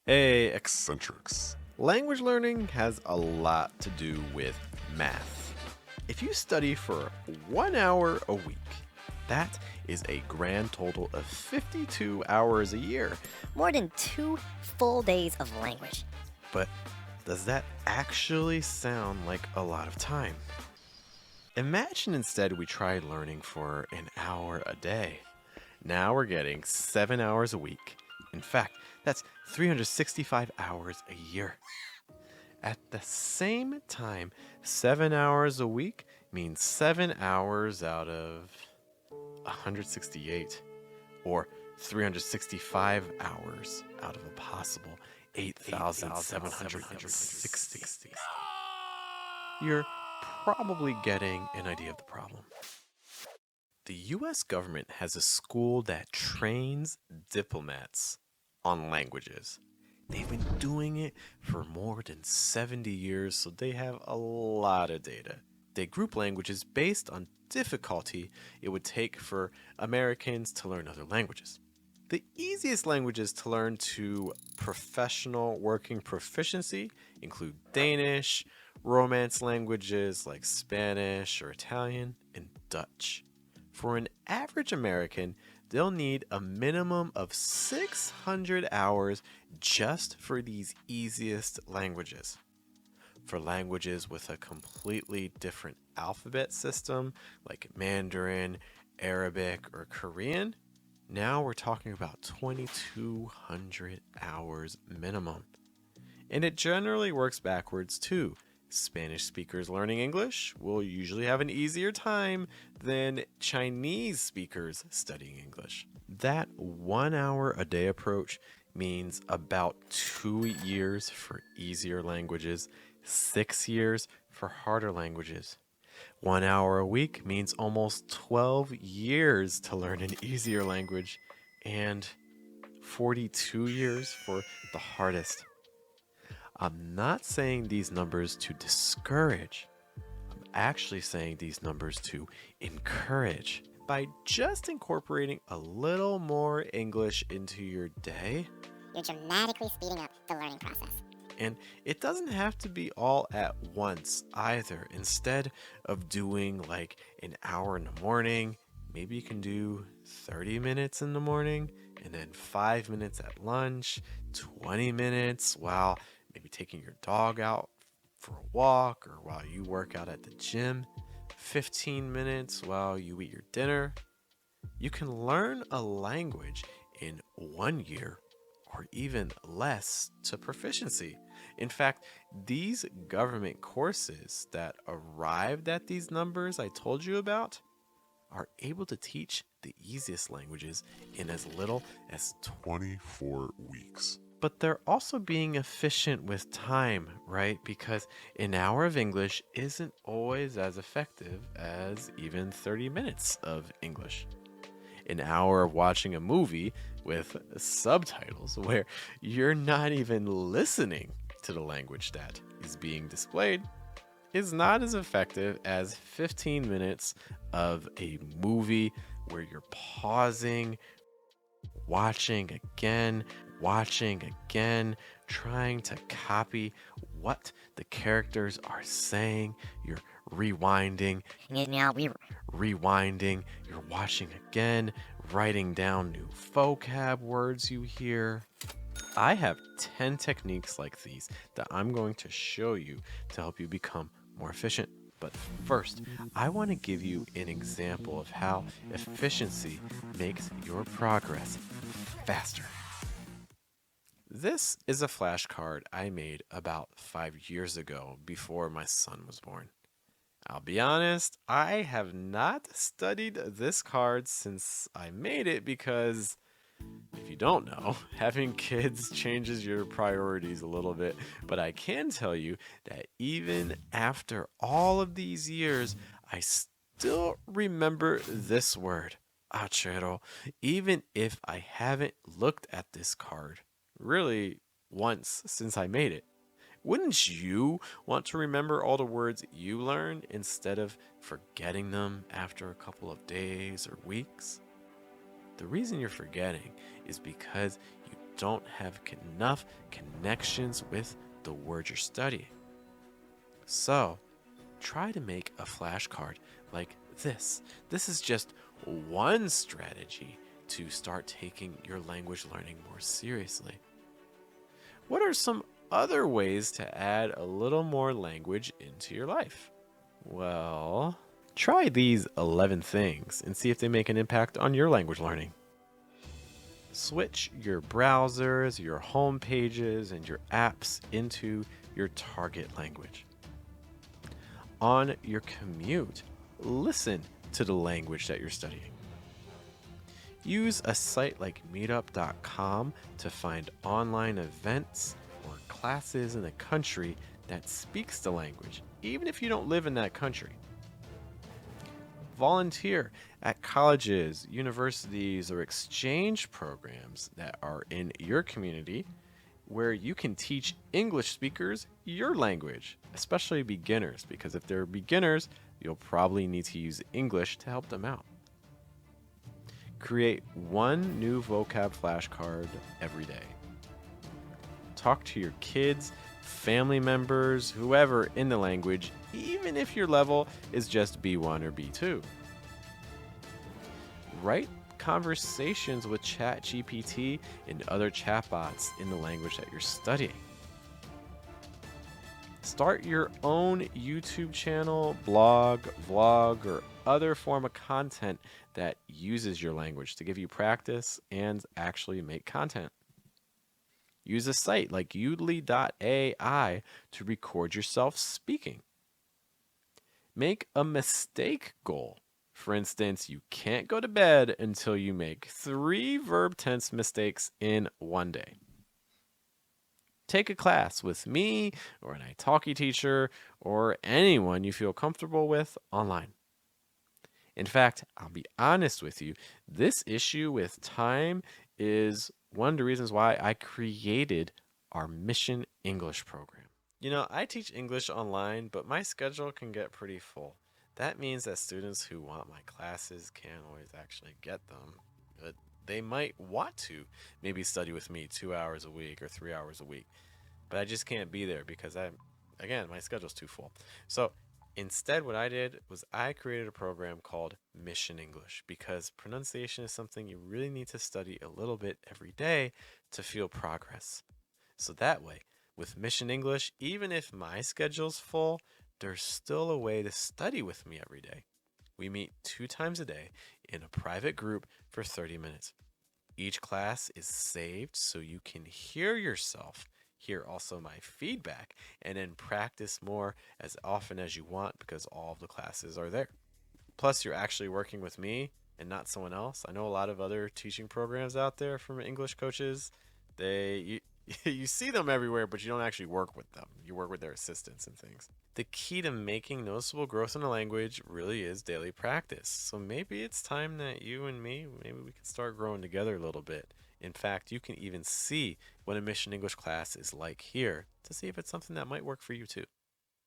Hey, eccentrics. Language learning has a lot to do with math. If you study for 1 hour a week, that is a grand total of 52 hours a year. More than 2 full days of language. But does that actually sound like a lot of time? Imagine instead we tried learning for an hour a day. Now we're getting 7 hours a week. In fact, that's 365 hours a year. At the same time, 7 hours a week means 7 hours out of 168, or 365 hours out of a possible 8,760. You're probably getting an idea of the problem. The US government has a school that trains diplomats on languages. They've been doing it for more than 70 years, so they have a lot of data. They group languages based on difficulty it would take for Americans to learn other languages. The easiest languages to learn to professional working proficiency include Danish, Romance languages like Spanish or Italian, and Dutch. For an average American, they'll need a minimum of 600 hours just for these easiest languages. For languages with a completely different alphabet system, like Mandarin, Arabic, or Korean, now we're talking about 2,200 hours minimum. And it generally works backwards too. Spanish speakers learning English will usually have an easier time than Chinese speakers studying English. That 1 hour a day approach means about 2 years for easier languages, 6 years for harder languages. 1 hour a week means almost 12 years to learn an easier language and 42 years for the hardest. I'm not saying these numbers to discourage. I'm actually saying these numbers to encourage. By just incorporating a little more English into your day, You're dramatically speeding up the learning process. and it doesn't have to be all at once either. Instead of doing like an hour in the morning, maybe you can do 30 minutes in the morning and then 5 minutes at lunch, 20 minutes while maybe taking your dog out for a walk or while you work out at the gym, 15 minutes while you eat your dinner. You can learn a language in 1 year or even less to proficiency. In fact, these government courses that arrived at these numbers I told you about are able to teach the easiest languages in as little as 24 weeks. But they're also being efficient with time, right? Because an hour of English isn't always as effective as even 30 minutes of English. An hour of watching a movie with subtitles where you're not even listening to the language that is being displayed is not as effective as 15 minutes of a movie where you're pausing, watching again, trying to copy what the characters are saying. You're rewinding, you're watching again, writing down new vocab words you hear. I have 10 techniques like these that I'm going to show you to help you become more efficient. But first, I want to give you an example of how efficiency makes your progress faster. This is a flashcard I made about 5 years ago before my son was born. I'll be honest, I have not studied this card since I made it because, if you don't know, having kids changes your priorities a little bit. But I can tell you that even after all of these years, I still remember this word, achero, even if I haven't looked at this card really once since I made it. Wouldn't you want to remember all the words you learned instead of forgetting them after a couple of days or weeks? The reason you're forgetting is because you don't have enough connections with the word you're studying. So, try to make a flashcard like this. This is just one strategy to start taking your language learning more seriously. What are some other ways to add a little more language into your life? Well, try these 11 things and see if they make an impact on your language learning. Switch your browsers, your home pages, and your apps into your target language. On your commute, listen to the language that you're studying. Use a site like meetup.com to find online events or classes in a country that speaks the language, even if you don't live in that country. Volunteer at colleges, universities, or exchange programs that are in your community where you can teach English speakers your language, especially beginners, because if they're beginners, you'll probably need to use English to help them out. Create one new vocab flashcard every day. Talk to your kids, family members, whoever in the language, even if your level is just B1 or B2. Write conversations with ChatGPT and other chatbots in the language that you're studying. Start your own YouTube channel, blog, vlog, or other form of content that uses your language to give you practice and actually make content. Use a site like udly.ai to record yourself speaking. Make a mistake goal. For instance, you can't go to bed until you make 3 verb tense mistakes in one day. Take a class with me or an italki teacher or anyone you feel comfortable with online. In fact, I'll be honest with you, this issue with time is one of the reasons why I created our Mission English program. I teach English online, but my schedule can get pretty full. That means that students who want my classes can't always actually get them. But they might want to maybe study with me 2 hours a week or 3 hours a week. But I just can't be there because my schedule's too full. So instead, what I did was I created a program called Mission English because pronunciation is something you really need to study a little bit every day to feel progress. So that way, with Mission English, even if my schedule's full, there's still a way to study with me every day. We meet 2 times a day in a private group for 30 minutes. Each class is saved so you can hear yourself, hear also my feedback, and then practice more as often as you want because all of the classes are there. Plus, you're actually working with me and not someone else. I know a lot of other teaching programs out there from English coaches. You see them everywhere, but you don't actually work with them. You work with their assistants and things. The key to making noticeable growth in a language really is daily practice. So maybe it's time that you and me, maybe we can start growing together a little bit. In fact, you can even see what a Mission English class is like here to see if it's something that might work for you too.